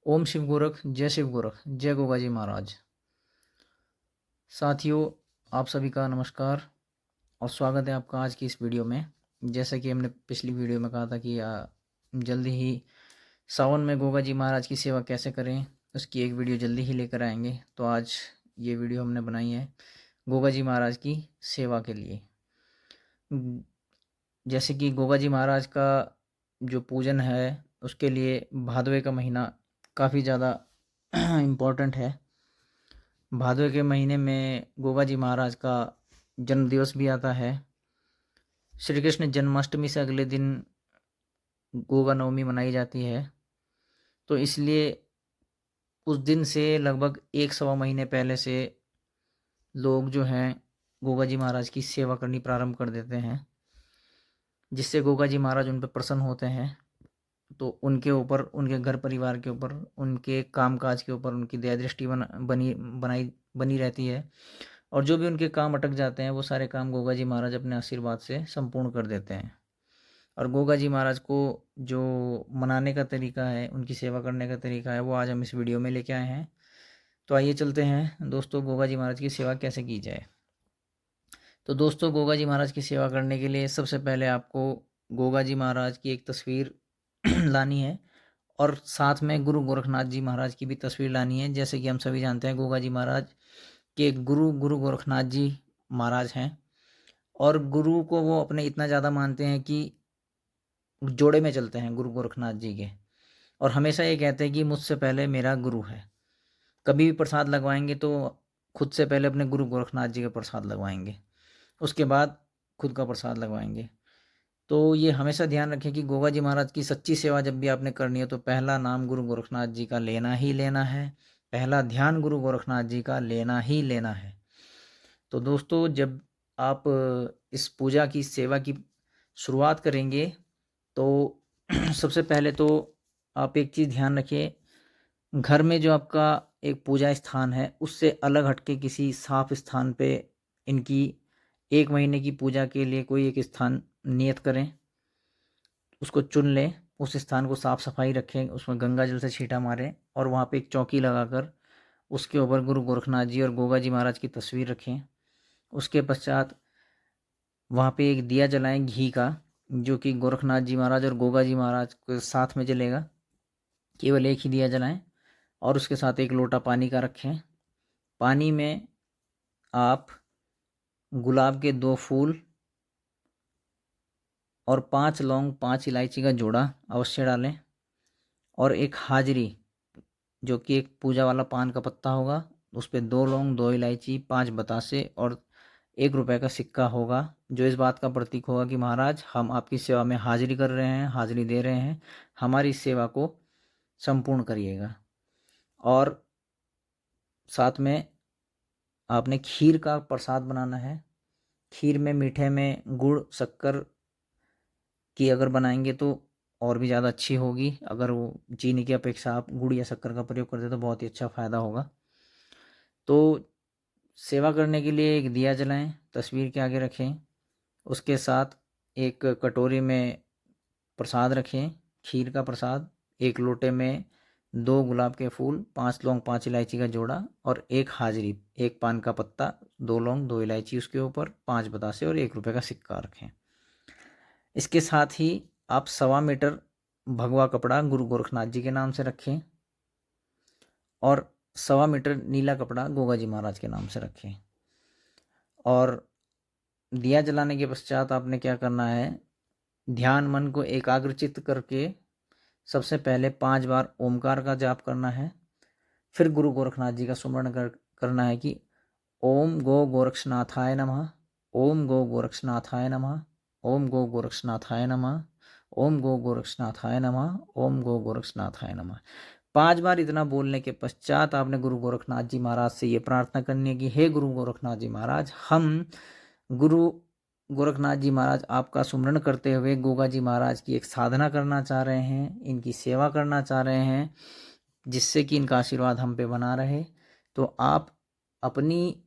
ओम शिव गोरख, जय शिव गोरख, जय गोगा जी महाराज। साथियों, आप सभी का नमस्कार और स्वागत है आपका आज की इस वीडियो में। जैसा कि हमने पिछली वीडियो में कहा था कि जल्दी ही सावन में गोगा जी महाराज की सेवा कैसे करें, उसकी एक वीडियो जल्दी ही लेकर आएंगे। तो आज ये वीडियो हमने बनाई है गोगा जी महाराज की सेवा के लिए। जैसे कि गोगा जी महाराज का जो पूजन है उसके लिए भादवे का महीना काफ़ी ज़्यादा इम्पोर्टेंट है। भादवे के महीने में गोगा जी महाराज का जन्म दिवस भी आता है। श्री कृष्ण जन्माष्टमी से अगले दिन गोगा नवमी मनाई जाती है। तो इसलिए उस दिन से लगभग एक सवा महीने पहले से लोग जो हैं गोगा जी महाराज की सेवा करनी प्रारंभ कर देते हैं, जिससे गोगा जी महाराज उन पर प्रसन्न होते हैं। तो उनके ऊपर, उनके घर परिवार के ऊपर, उनके कामकाज के ऊपर उनकी दया दृष्टि बनी रहती है। और जो भी उनके काम अटक जाते हैं वो सारे काम गोगा जी महाराज अपने आशीर्वाद से संपूर्ण कर देते हैं। और गोगा जी महाराज को जो मनाने का तरीका है, उनकी सेवा करने का तरीका है, वो आज हम इस वीडियो में लेके आए हैं। तो आइए चलते हैं दोस्तों, गोगा जी महाराज की सेवा कैसे की जाए। तो दोस्तों, गोगा जी महाराज की सेवा करने के लिए सबसे पहले आपको गोगा जी महाराज की एक तस्वीर लानी है और साथ में गुरु गोरखनाथ जी महाराज की भी तस्वीर लानी है। जैसे कि हम सभी जानते हैं गोगा जी महाराज के गुरु गोरखनाथ जी महाराज हैं और गुरु को वो अपने इतना ज़्यादा मानते हैं कि जोड़े में चलते हैं गुरु गोरखनाथ जी के, और हमेशा ये कहते हैं कि मुझसे पहले मेरा गुरु है। कभी भी प्रसाद लगवाएंगे तो खुद से पहले अपने गुरु गोरखनाथ जी का प्रसाद लगवाएंगे, उसके बाद खुद का प्रसाद लगवाएंगे। तो ये हमेशा ध्यान रखें कि गोगा जी महाराज की सच्ची सेवा जब भी आपने करनी है तो पहला नाम गुरु गोरखनाथ जी का लेना ही लेना है, पहला ध्यान गुरु गोरखनाथ जी का लेना ही लेना है। तो दोस्तों, जब आप इस पूजा की सेवा की शुरुआत करेंगे तो सबसे पहले तो आप एक चीज़ ध्यान रखिए, घर में जो आपका एक पूजा स्थान है उससे अलग हटके किसी साफ स्थान पे इनकी 1 महीने की पूजा के लिए कोई एक स्थान नियत करें, उसको चुन लें, उस स्थान को साफ सफाई रखें, उसमें गंगा जल से छींटा मारें और वहाँ पे एक चौकी लगाकर उसके ऊपर गुरु गोरखनाथ जी और गोगा जी महाराज की तस्वीर रखें। उसके पश्चात वहाँ पे एक दिया जलाएं घी का, जो कि गोरखनाथ जी महाराज और गोगा जी महाराज के साथ में जलेगा। केवल एक ही दिया जलाएं और उसके साथ एक लोटा पानी का रखें। पानी में आप गुलाब के 2 फूल और 5 लौंग 5 इलायची का जोड़ा अवश्य डालें और एक हाजरी, जो कि एक पूजा वाला पान का पत्ता होगा, उस पे 2 लौंग 2 इलायची 5 बतासे और 1 रुपये का सिक्का होगा, जो इस बात का प्रतीक होगा कि महाराज हम आपकी सेवा में हाजिरी कर रहे हैं, हाजिरी दे रहे हैं, हमारी इस सेवा को संपूर्ण करिएगा। और साथ में आपने खीर का प्रसाद बनाना है। खीर में मीठे में गुड़ शक्कर की अगर बनाएंगे तो और भी ज़्यादा अच्छी होगी। अगर वो चीनी की अपेक्षा आप गुड़ या शक्कर का प्रयोग करते तो बहुत ही अच्छा फ़ायदा होगा। तो सेवा करने के लिए एक दिया जलाएं, तस्वीर के आगे रखें, उसके साथ एक कटोरी में प्रसाद रखें, खीर का प्रसाद, एक लोटे में 2 गुलाब के फूल, 5 लौंग 5 इलायची का जोड़ा और एक हाजरी, एक पान का पत्ता, 2 लौंग 2 इलायची उसके ऊपर, 5 बतासे और 1 रुपये का सिक्का रखें। इसके साथ ही आप 1.25 मीटर भगवा कपड़ा गुरु गोरखनाथ जी के नाम से रखें और 1.25 मीटर नीला कपड़ा गोगा जी महाराज के नाम से रखें। और दिया जलाने के पश्चात आपने क्या करना है, ध्यान मन को एकाग्रचित्त करके सबसे पहले 5 बार ओमकार का जाप करना है। फिर गुरु गोरखनाथ जी का सुमरण करना है कि ओम गो गोरक्षनाथाय नमः, ओम गो गोरक्षनाथाय नमः, ओम गो गोरक्षनाथाय नमः, ओम गो गोरक्षनाथाय नमः, ओम गो गोरक्षनाथाय नमः। 5 बार इतना बोलने के पश्चात आपने गुरु गोरखनाथ जी महाराज से ये प्रार्थना करनी है कि हे गुरु गोरखनाथ जी महाराज, हम गुरु गोरखनाथ जी महाराज आपका सुमरण करते हुए गोगा जी महाराज की एक साधना करना चाह रहे हैं, इनकी सेवा करना चाह रहे हैं, जिससे कि इनका आशीर्वाद हम पे बना रहे। तो आप अपनी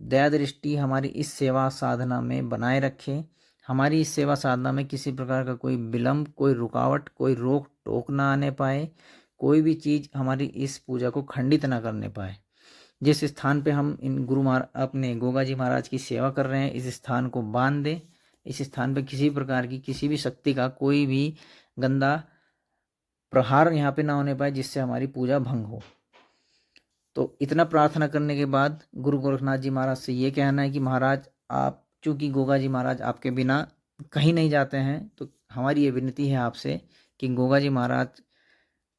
दया दृष्टि हमारी इस सेवा साधना में बनाए रखें। हमारी इस सेवा साधना में किसी प्रकार का कोई विलम्ब, कोई रुकावट, कोई रोक टोक ना आने पाए, कोई भी चीज़ हमारी इस पूजा को खंडित ना करने पाए। जिस स्थान पे हम इन अपने गोगा जी महाराज की सेवा कर रहे हैं, इस स्थान को बांध दें। इस स्थान पे किसी प्रकार की किसी भी शक्ति का कोई भी गंदा प्रहार यहाँ पे ना होने पाए जिससे हमारी पूजा भंग हो। तो इतना प्रार्थना करने के बाद गुरु गोरखनाथ जी महाराज से ये कहना है कि महाराज, आप चूँकि गोगा जी महाराज आपके बिना कहीं नहीं जाते हैं, तो हमारी ये विनती है आपसे कि गोगा जी महाराज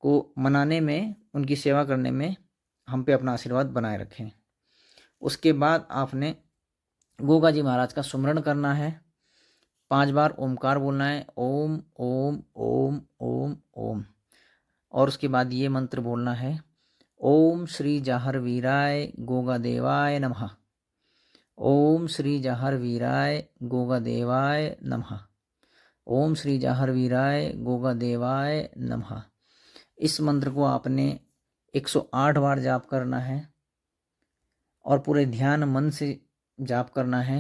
को मनाने में, उनकी सेवा करने में हम पे अपना आशीर्वाद बनाए रखें। उसके बाद आपने गोगा जी महाराज का सुमरण करना है। 5 बार ओमकार बोलना है, ओम ओम ओम ओम ओम। और उसके बाद ये मंत्र बोलना है, ओम श्री जाहर वीराय गोगा देवाय नमः। ओम श्री जाहर वीराय गोगा देवाय नमः। ओम श्री जाहर वीराय गोगा देवाय नमः। इस मंत्र को आपने 108 बार जाप करना है और पूरे ध्यान मन से जाप करना है।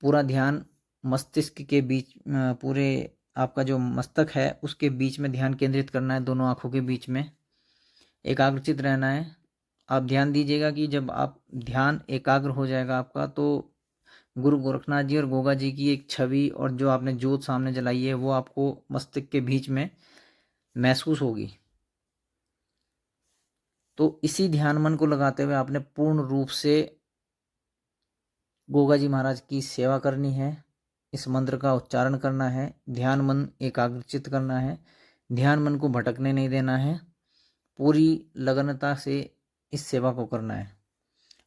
पूरा ध्यान मस्तिष्क के बीच, पूरे आपका जो मस्तक है उसके बीच में ध्यान केंद्रित करना है, दोनों आँखों के बीच में एकाग्रचित रहना है। आप ध्यान दीजिएगा कि जब आप ध्यान एकाग्र हो जाएगा आपका, तो गुरु गोरखनाथ जी और गोगा जी की एक छवि और जो आपने जोत सामने जलाई है वो आपको मस्तिष्क के बीच में महसूस होगी। तो इसी ध्यान मन को लगाते हुए आपने पूर्ण रूप से गोगा जी महाराज की सेवा करनी है। इस मंत्र का उच्चारण करना है, ध्यान मन एकाग्रचित करना है, ध्यान मन को भटकने नहीं देना है, पूरी लगनता से इस सेवा को करना है।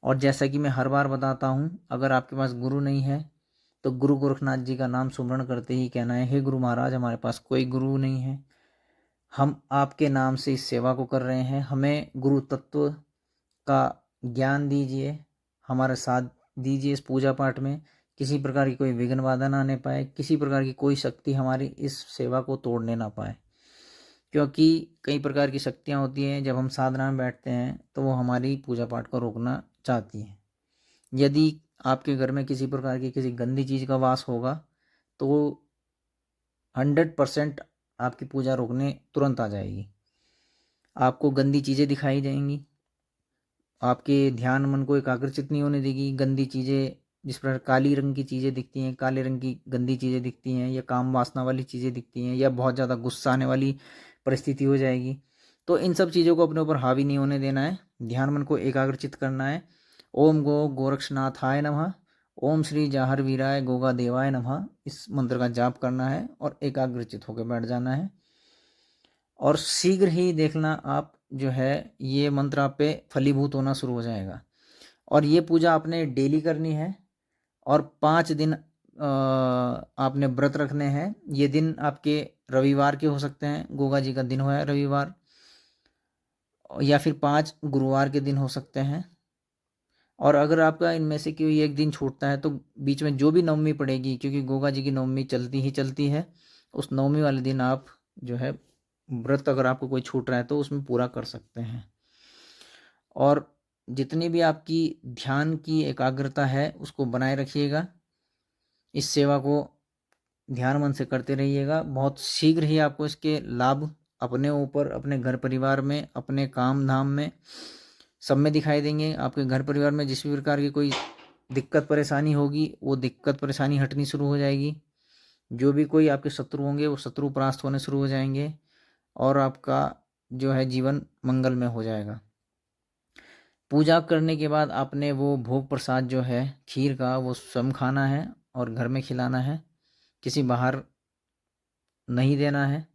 और जैसा कि मैं हर बार बताता हूँ, अगर आपके पास गुरु नहीं है तो गुरु गोरखनाथ जी का नाम सुमरण करते ही कहना है, हे गुरु महाराज, हमारे पास कोई गुरु नहीं है, हम आपके नाम से इस सेवा को कर रहे हैं, हमें गुरु तत्व का ज्ञान दीजिए, हमारा साथ दीजिए इस पूजा पाठ में, किसी प्रकार की कोई विघ्न बाधा ना आने पाए, किसी प्रकार की कोई शक्ति हमारी इस सेवा को तोड़ने ना पाए। क्योंकि कई प्रकार की शक्तियाँ होती हैं, जब हम साधना में बैठते हैं तो वो हमारी पूजा पाठ को रोकना चाहती हैं। यदि आपके घर में किसी प्रकार की किसी गंदी चीज़ का वास होगा तो 100% आपकी पूजा रोकने तुरंत आ जाएगी। आपको गंदी चीज़ें दिखाई जाएंगी, आपके ध्यान मन को एकाग्रचित नहीं होने देगी। गंदी चीज़ें, जिस प्रकार काली रंग की चीज़ें दिखती हैं, काले रंग की गंदी चीज़ें दिखती हैं, या काम वासना वाली चीज़ें दिखती हैं, या बहुत ज़्यादा गुस्सा आने वाली परिस्थिति हो जाएगी, तो इन सब चीज़ों को अपने ऊपर हावी नहीं होने देना है। ध्यान मन को एकाग्रचित करना है। ओम गो गोरक्षनाथाय नमः, ओम श्री जाहर वीराय गोगा देवाय नमः, इस मंत्र का जाप करना है और एकाग्रचित होकर बैठ जाना है। और शीघ्र ही देखना आप जो है ये मंत्र आप पे फलीभूत होना शुरू हो जाएगा। और ये पूजा आपने डेली करनी है और 5 दिन आपने व्रत रखने हैं। ये दिन आपके रविवार के हो सकते हैं, गोगा जी का दिन हो है रविवार, या फिर 5 गुरुवार के दिन हो सकते हैं। और अगर आपका इनमें से कोई एक दिन छूटता है तो बीच में जो भी नवमी पड़ेगी, क्योंकि गोगा जी की नवमी चलती ही चलती है, उस नवमी वाले दिन आप जो है व्रत, अगर आपको कोई छूट रहा है तो उसमें पूरा कर सकते हैं। और जितनी भी आपकी ध्यान की एकाग्रता है उसको बनाए रखिएगा। इस सेवा को ध्यान मन से करते रहिएगा। बहुत शीघ्र ही आपको इसके लाभ अपने ऊपर, अपने घर परिवार में, अपने काम धाम में, सब में दिखाई देंगे। आपके घर परिवार में जिस भी प्रकार की कोई दिक्कत परेशानी होगी वो दिक्कत परेशानी हटनी शुरू हो जाएगी। जो भी कोई आपके शत्रु होंगे वो शत्रु परास्त होने शुरू हो जाएंगे और आपका जो है जीवन मंगलमय हो जाएगा। पूजा करने के बाद आपने वो भोग प्रसाद जो है खीर का, वो स्वयं खाना है और घर में खिलाना है, किसी बाहर नहीं देना है,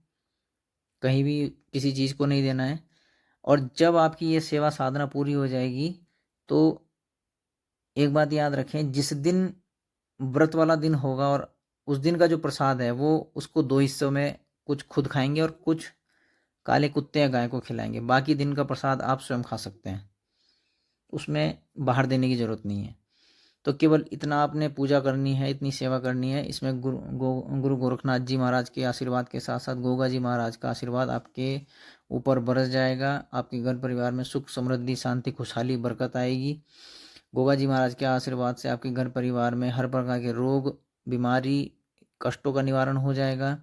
कहीं भी किसी चीज़ को नहीं देना है। और जब आपकी ये सेवा साधना पूरी हो जाएगी तो एक बात याद रखें, जिस दिन व्रत वाला दिन होगा और उस दिन का जो प्रसाद है वो उसको 2 हिस्सों में, कुछ खुद खाएंगे और कुछ काले कुत्ते या गाय को खिलाएंगे। बाकी दिन का प्रसाद आप स्वयं खा सकते हैं, उसमें बाहर देने की ज़रूरत नहीं है। तो केवल इतना आपने पूजा करनी है, इतनी सेवा करनी है। इसमें गुरु गोरखनाथ जी महाराज के आशीर्वाद के साथ साथ गोगा जी महाराज का आशीर्वाद आपके ऊपर बरस जाएगा। आपके घर परिवार में सुख समृद्धि शांति खुशहाली बरकत आएगी। गोगा जी महाराज के आशीर्वाद से आपके घर परिवार में हर प्रकार के रोग बीमारी कष्टों का निवारण हो जाएगा।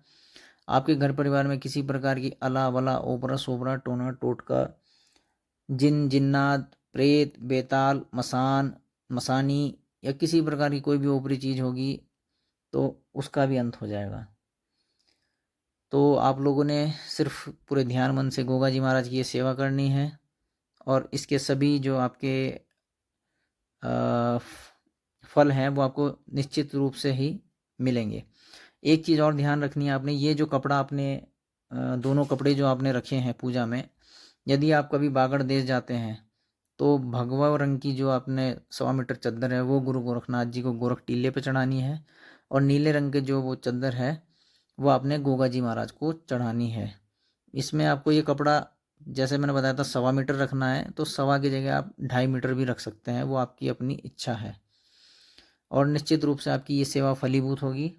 आपके घर परिवार में किसी प्रकार की अला वला ओपरा सोपरा टोना टोटका जिन जिन्नात प्रेत बेताल मसान मसानी या किसी प्रकार की कोई भी ऊपरी चीज़ होगी तो उसका भी अंत हो जाएगा। तो आप लोगों ने सिर्फ पूरे ध्यान मन से गोगा जी महाराज की ये सेवा करनी है और इसके सभी जो आपके फल हैं वो आपको निश्चित रूप से ही मिलेंगे। एक चीज़ और ध्यान रखनी है आपने, ये जो कपड़ा आपने दोनों कपड़े जो आपने रखे हैं पूजा में, यदि आप कभी बागड़ देश जाते हैं तो भगवा रंग की जो आपने 1.25 मीटर चद्दर है वो गुरु गोरखनाथ जी को गोरख टीले पे चढ़ानी है और नीले रंग के जो वो चद्दर है वो आपने गोगा जी महाराज को चढ़ानी है। इसमें आपको ये कपड़ा जैसे मैंने बताया था 1.25 मीटर रखना है, तो 1.25 की जगह आप 2.5 मीटर भी रख सकते हैं, वो आपकी अपनी इच्छा है और निश्चित रूप से आपकी ये सेवा फलीभूत होगी।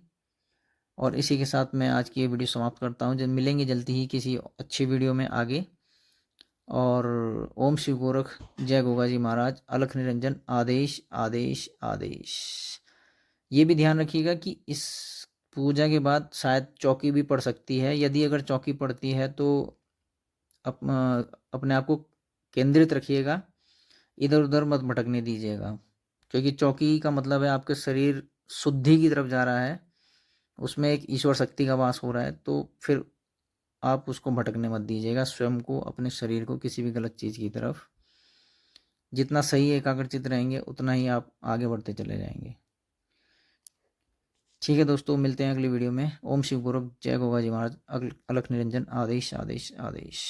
और इसी के साथ मैं आज की ये वीडियो समाप्त करता हूँ। जब मिलेंगे जल्दी ही किसी अच्छी वीडियो में आगे। और ओम शिव गोरख, जय गोगा जी महाराज, अलख निरंजन, आदेश आदेश आदेश। ये भी ध्यान रखिएगा कि इस पूजा के बाद शायद चौकी भी पड़ सकती है। यदि अगर चौकी पड़ती है तो अपने आप को केंद्रित रखिएगा, इधर उधर मत भटकने दीजिएगा, क्योंकि चौकी का मतलब है आपके शरीर शुद्धि की तरफ जा रहा है, उसमें एक ईश्वर शक्ति का वास हो रहा है, तो फिर आप उसको भटकने मत दीजिएगा, स्वयं को अपने शरीर को किसी भी गलत चीज़ की तरफ। जितना सही एकाग्रचित रहेंगे उतना ही आप आगे बढ़ते चले जाएंगे। ठीक है दोस्तों, मिलते हैं अगली वीडियो में। ओम शिव गुरु, जय गोगा जी महाराज, अलख निरंजन, आदेश आदेश आदेश।